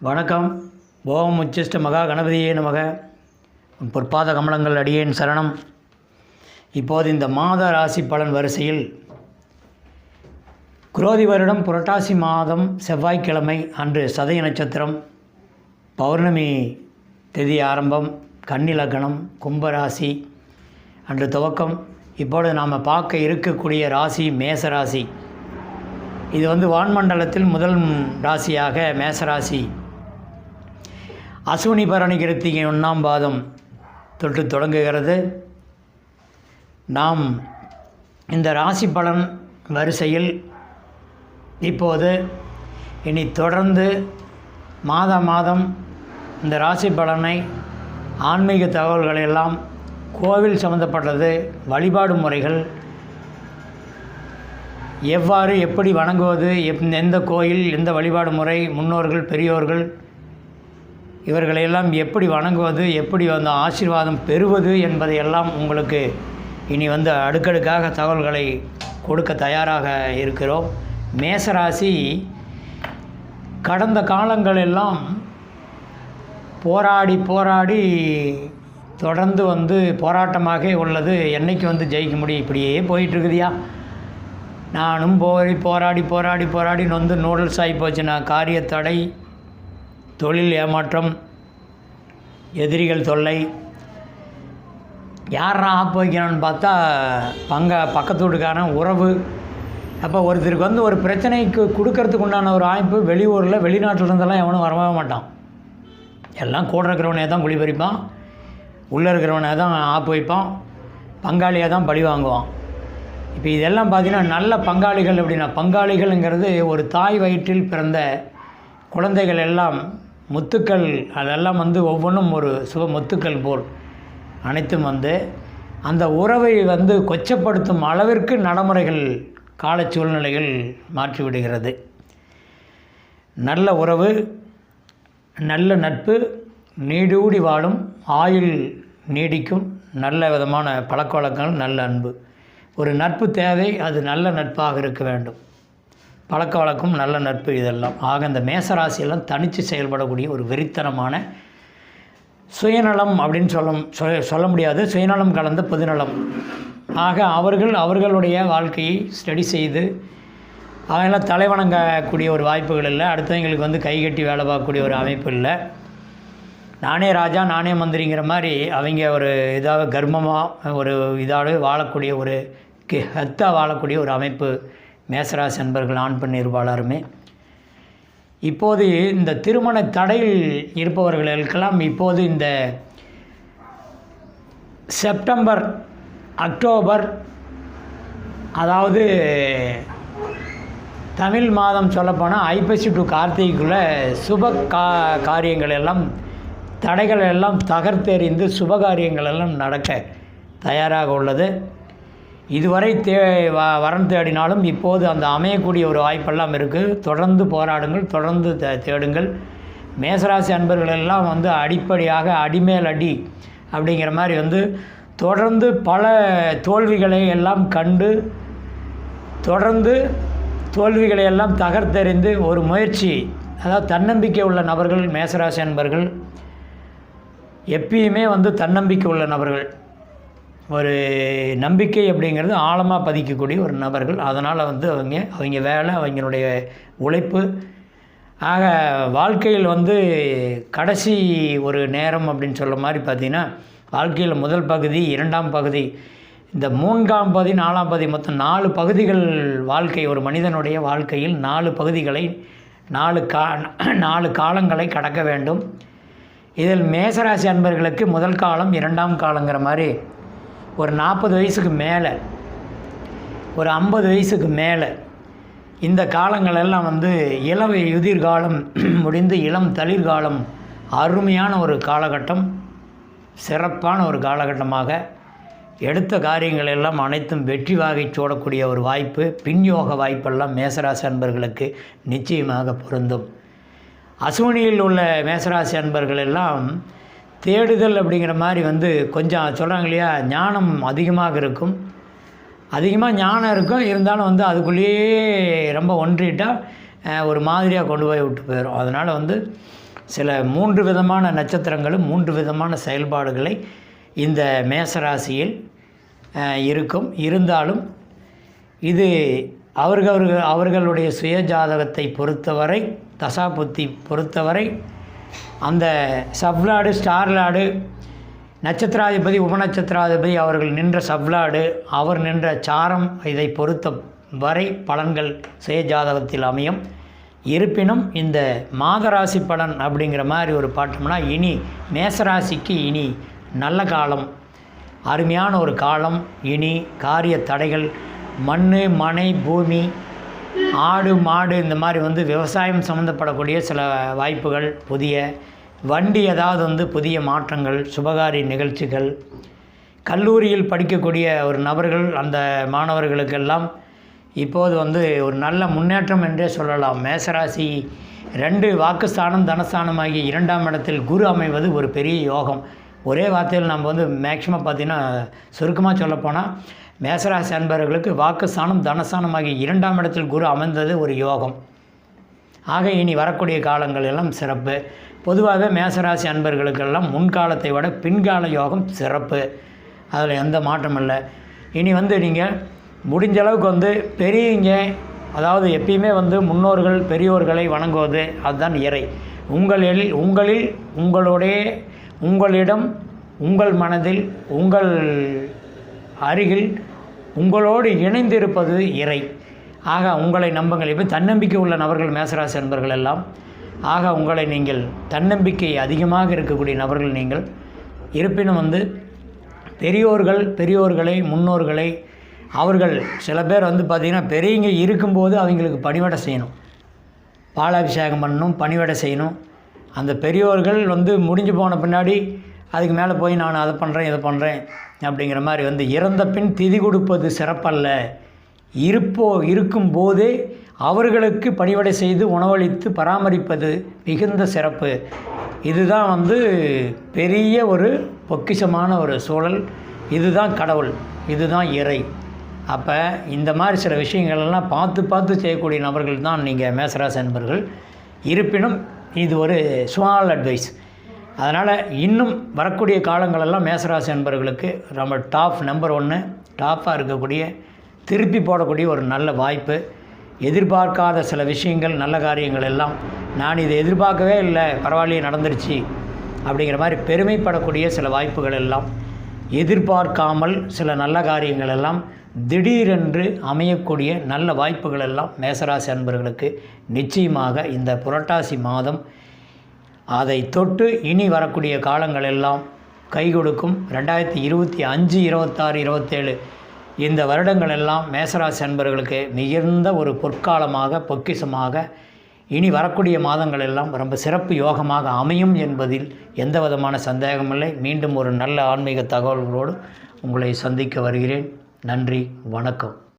வணக்கம். ஓம் உச்சிஷ்ட மகா கணபதியே நமக. உன் பொற்பாத கமலங்கள் அடியேன் சரணம். இப்போது இந்த மாத ராசி பலன் வரிசையில் குரோதி வருடம் புரட்டாசி மாதம் செவ்வாய்க்கிழமை அன்று சதய நட்சத்திரம், பௌர்ணமி திதி ஆரம்பம், கன்னி லக்னம், கும்பராசி அன்று துவக்கம். இப்பொழுது நாம் பார்க்க இருக்கக்கூடிய ராசி மேசராசி. இது வான்மண்டலத்தில் முதல் ராசியாக மேசராசி. அசுவினி பரணி கிருத்திகை 1ஆம் பாதம் தொட்டு தொடங்குகிறது. நாம் இந்த ராசி பலன் வரிசையில் இப்போது இனி தொடர்ந்து மாதம் இந்த ராசி பலனை, ஆன்மீக தகவல்கள் எல்லாம், கோவில் சம்பந்தப்பட்டது, வழிபாடு முறைகள், எவ்வாறு எப்படி வணங்குவது, எந்த கோயில், எந்த வழிபாடு முறை, முன்னோர்கள் பெரியோர்கள் இவர்களையெல்லாம் எப்படி வணங்குவது, எப்படி ஆசீர்வாதம் பெறுவது என்பதையெல்லாம் உங்களுக்கு இனி அடுக்கடுக்காக தகவல்களை கொடுக்க தயாராக இருக்கிறோம். மேசராசி கடந்த காலங்களெல்லாம் போராடி தொடர்ந்து போராட்டமாக உள்ளது. என்றைக்கு ஜெயிக்க முடியும்? இப்படியே போயிட்டுருக்குதியா. நானும் போராடி நூடல்ஸ் ஆகி போச்சு. நான் காரிய தடை, தொழில் ஏமாற்றம், எதிரிகள் தொல்லை. யாரா ஆப்பு வைக்கிறான்னு பார்த்தா பக்கத்து வீட்டுக்காரன் உறவு. அப்போ ஒருத்தருக்கு ஒரு பிரச்சனைக்கு கொடுக்கறதுக்கு உண்டான ஒரு வாய்ப்பு வெளியூரில் வெளிநாட்டில் இருந்தெல்லாம் எவனும் வரவே மாட்டான். எல்லாம் கூட இருக்கிறவனே தான் குழிபறிப்பான், உள்ளே இருக்கிறவனே தான் ஆப்பு வைப்பான், பங்காளியாக தான் பழி வாங்குவான். இப்போ இதெல்லாம் பார்த்திங்கன்னா நல்ல பங்காளிகள். அப்படின்னா பங்காளிகள்ங்கிறது ஒரு தாய் வயிற்றில் பிறந்த குழந்தைகள் எல்லாம் முத்துக்கள். அதெல்லாம் ஒவ்வொன்றும் ஒரு சுப முத்துக்கள் போல் அனைத்தும் அந்த உறவை கொச்சப்படுத்தும் அளவிற்கு நடைமுறைகள், கால சூழ்நிலைகள் மாற்றிவிடுகிறது. நல்ல உறவு, நல்ல நட்பு நீடூடி வாழும், ஆயுள் நீடிக்கும், நல்ல விதமான பழக்க வழக்கங்கள், நல்ல அன்பு. ஒரு நட்பு தேவை, அது நல்ல நட்பாக இருக்க வேண்டும். பழக்க வழக்கம், நல்ல நட்பு, இதெல்லாம். ஆக இந்த மேசராசியெல்லாம் தனித்து செயல்படக்கூடிய ஒரு வெறித்தனமான சுயநலம் அப்படின்னு சொல்ல முடியாது, சுயநலம் கலந்த பொதுநலம். ஆக அவர்களுடைய வாழ்க்கையை ஸ்டடி செய்து அவங்களாம் தலைவணங்கக்கூடிய ஒரு வாய்ப்புகள் இல்லை. அடுத்தவங்களுக்கு கைகட்டி வேலை பார்க்கக்கூடிய ஒரு அமைப்பு இல்லை. நானே ராஜா நானே மந்திரிங்கிற மாதிரி அவங்க ஒரு இதாக கர்மமாக ஒரு இதாக வாழக்கூடிய ஒரு வாழக்கூடிய ஒரு அமைப்பு மேசராசி அன்பர்கள், ஆண் பெண் இருபாளருமே. இப்போது இந்த திருமண தடையில் இருப்பவர்களுக்கெல்லாம் இப்போது இந்த செப்டம்பர், அக்டோபர், அதாவது தமிழ் மாதம் சொல்லப்போனால் ஐப்பசி டு கார்த்திகைக்குள்ளே சுப காரியங்கள் எல்லாம், தடைகள் எல்லாம் தகர்த்தெறிந்து சுபகாரியங்கள் எல்லாம் நடக்க தயாராக உள்ளது. இதுவரை வரன் தேடினாலும் இப்போது அந்த அமையக்கூடிய ஒரு வாய்ப்பெல்லாம் இருக்குது. தொடர்ந்து போராடுங்கள், தொடர்ந்து தேடுங்கள். மேசராசி அன்பர்கள் எல்லாம் அடிப்படையாக அடிமேல் அடி அப்படிங்கிற மாதிரி தொடர்ந்து பல தோல்விகளை எல்லாம் கண்டு, தொடர்ந்து தோல்விகளை எல்லாம் தகர்த்தெறிந்து ஒரு முயற்சி, அதாவது தன்னம்பிக்கை உள்ள நபர்கள் மேசராசி அன்பர்கள். எப்பயுமே தன்னம்பிக்கை உள்ள நபர்கள், ஒரு நம்பிக்கை அப்படிங்கிறது ஆழமாக பதிக்கக்கூடிய ஒரு நபர்கள். அதனால் அவங்க வேலை, அவங்களுடைய உழைப்பு. ஆக வாழ்க்கையில் கடைசி ஒரு நேரம் அப்படின்னு சொல்ல மாதிரி பார்த்திங்கன்னா, வாழ்க்கையில் முதல் பகுதி, 2ஆம் பகுதி, இந்த 3ஆம் பகுதி, 4ஆம் பகுதி, மொத்தம் 4 பகுதிகள் வாழ்க்கை. ஒரு மனிதனுடைய வாழ்க்கையில் 4 பகுதிகளை, 4 காலங்களை கடக்க வேண்டும். இதில் மேசராசி அன்பர்களுக்கு முதல் காலம், 2ஆம் காலங்கிற மாதிரி ஒரு 40 வயசுக்கு மேலே, ஒரு 50 வயசுக்கு மேலே இந்த காலங்களெல்லாம் யுதிர்காலம் முடிந்து இளம் தளிர்காலம், அருமையான ஒரு காலகட்டம், சிறப்பான ஒரு காலகட்டமாக எடுத்த காரியங்கள் எல்லாம் அனைத்தும் வெற்றி வாகை சூடக்கூடிய ஒரு வாய்ப்பு, பின்யோக வாய்ப்பெல்லாம் மேசராசி அன்பர்களுக்கு நிச்சயமாக பொருந்தும். அசுவினியில் உள்ள மேசராசி அன்பர்கள் எல்லாம் தேடுதல் அப்படிங்கிற மாதிரி கொஞ்சம் சொல்கிறாங்க இல்லையா, ஞானம் அதிகமாக இருக்கும். அதிகமாக ஞானம் இருக்கும், இருந்தாலும் அதுக்குள்ளேயே ரொம்ப ஒன்றிட்டால் ஒரு மாதிரியாக கொண்டு போய் விட்டு போயிடும். அதனால் சில 3 விதமான நட்சத்திரங்களும் 3 விதமான செயல்பாடுகளை இந்த மேசராசியில் இருக்கும். இருந்தாலும் இது அவர்களுடைய சுய ஜாதகத்தை பொறுத்தவரை, தசாபுத்தி பொறுத்தவரை, அந்த சப்லாடு, ஸ்டார்லாடு, நட்சத்திராதிபதி, உபநட்சத்திராதிபதி அவர்கள் நின்ற சப்லாடு, அவர் நின்ற சாரம், இதை பொறுத்த வரை பலன்கள் சுய ஜாதகத்தில் அமையும். இருப்பினும் இந்த மாதராசி பலன் அப்படிங்கிற மாதிரி ஒரு பார்த்தோம்னா, இனி மேசராசிக்கு இனி நல்ல காலம், அருமையான ஒரு காலம். இனி காரிய தடைகள், மண், மனை, பூமி, ஆடு, மாடு, இந்த மாதிரி விவசாயம் சம்மந்தப்படக்கூடிய சில வாய்ப்புகள், புதிய வண்டி ஏதாவது புதிய மாற்றங்கள், சுபகாரிய நிகழ்ச்சிகள், கல்லூரியில் படிக்கக்கூடிய ஒரு நபர்கள், அந்த மாணவர்களுக்கெல்லாம் இப்போது ஒரு நல்ல முன்னேற்றம் என்றே சொல்லலாம். மேசராசி 2 வாக்குஸ்தானம், தனஸ்தானம் ஆகிய 2ஆம் இடத்தில் குரு அமைவது ஒரு பெரிய யோகம். ஒரே வார்த்தையில் நம்ம மேக்சிமம் பார்த்திங்கன்னா சுருக்கமாக சொல்லப்போனால், மேசராசி அன்பர்களுக்கு வாக்குஸ்தானம், தனஸ்தானம் ஆகிய 2ஆம் இடத்தில் குரு அமைந்தது ஒரு யோகம். ஆக இனி வரக்கூடிய காலங்கள் எல்லாம் சிறப்பு. பொதுவாகவே மேசராசி அன்பர்களுக்கெல்லாம் முன்காலத்தை விட பின்கால யோகம் சிறப்பு, அதில் எந்த மாற்றம் இல்லை. இனி நீங்கள் முடிஞ்ச அளவுக்கு பெரியவங்க, அதாவது எப்பயுமே முன்னோர்கள் பெரியோர்களை வணங்குவது அதுதான் இறை. உங்களிடம், உங்கள் மனதில், உங்கள் அருகில், உங்களோடு இணைந்திருப்பது இறை. ஆக உங்களை நம்புங்கள். இப்போ தன்னம்பிக்கை உள்ள நபர்கள் மேசராசி நண்பர்கள் எல்லாம். ஆக உங்களை நீங்கள் தன்னம்பிக்கை அதிகமாக இருக்கக்கூடிய நபர்கள் நீங்கள். இருப்பினும் பெரியோர்களை, முன்னோர்களை, அவர்கள் சில பேர் பார்த்திங்கன்னா பெரியவங்க இருக்கும்போது அவங்களுக்கு பணிவிடை செய்யணும், பாலாபிஷேகம் பண்ணணும், பணிவிடை செய்யணும். அந்த பெரியோர்கள் முடிஞ்சு போன பின்னாடி அதுக்கு மேலே போய் நான் அதை பண்ணுறேன், இதை பண்ணுறேன் அப்படிங்கிற மாதிரி இறந்த பின் திதி கொடுப்பது சிறப்பல்ல. இருக்கும்போதே அவர்களுக்கு பணிவிடை செய்து உணவளித்து பராமரிப்பது மிகுந்த சிறப்பு. இதுதான் பெரிய ஒரு பொக்கிஷமான ஒரு சூழல். இதுதான் கடவுள், இதுதான் இறை. அப்போ இந்த மாதிரி சில விஷயங்களெல்லாம் பார்த்து செய்யக்கூடிய நபர்கள் தான் நீங்கள் மேசராசி நண்பர்கள். இருப்பினும் இது ஒரு ஸ்மால் அட்வைஸ். அதனால் இன்னும் வரக்கூடிய காலங்களெல்லாம் மேசராசி நண்பர்களுக்கு நம்ம நம்பர் 1 டாப்பாக இருக்கக்கூடிய, திருப்பி போடக்கூடிய ஒரு நல்ல வாய்ப்பு. எதிர்பார்க்காத சில விஷயங்கள், நல்ல காரியங்கள் எல்லாம் நான் இதை எதிர்பார்க்கவே இல்லை, பரவாயில்லையே நடந்துருச்சு அப்படிங்கிற மாதிரி பெருமைப்படக்கூடிய சில வாய்ப்புகள் எல்லாம், எதிர்பார்க்காமல் சில நல்ல காரியங்கள் எல்லாம் திடீரென்று அமையக்கூடிய நல்ல வாய்ப்புகள் எல்லாம் மேசராசி அன்பர்களுக்கு நிச்சயமாக இந்த புரட்டாசி மாதம் அதை தொட்டு இனி வரக்கூடிய காலங்கள் எல்லாம் கை கொடுக்கும். 2025, 26, 27 இந்த வருடங்கள் எல்லாம் மேசராசி அன்பர்களுக்கு மிகுந்த ஒரு பொற்காலமாக, பொக்கிஷமாக இனி வரக்கூடிய மாதங்கள் எல்லாம் ரொம்ப சிறப்பு யோகமாக அமையும் என்பதில் எந்த விதமான சந்தேகமில்லை. மீண்டும் ஒரு நல்ல ஆன்மீக தகவல்களோடு உங்களை சந்திக்க வருகிறேன். நன்றி, வணக்கம்.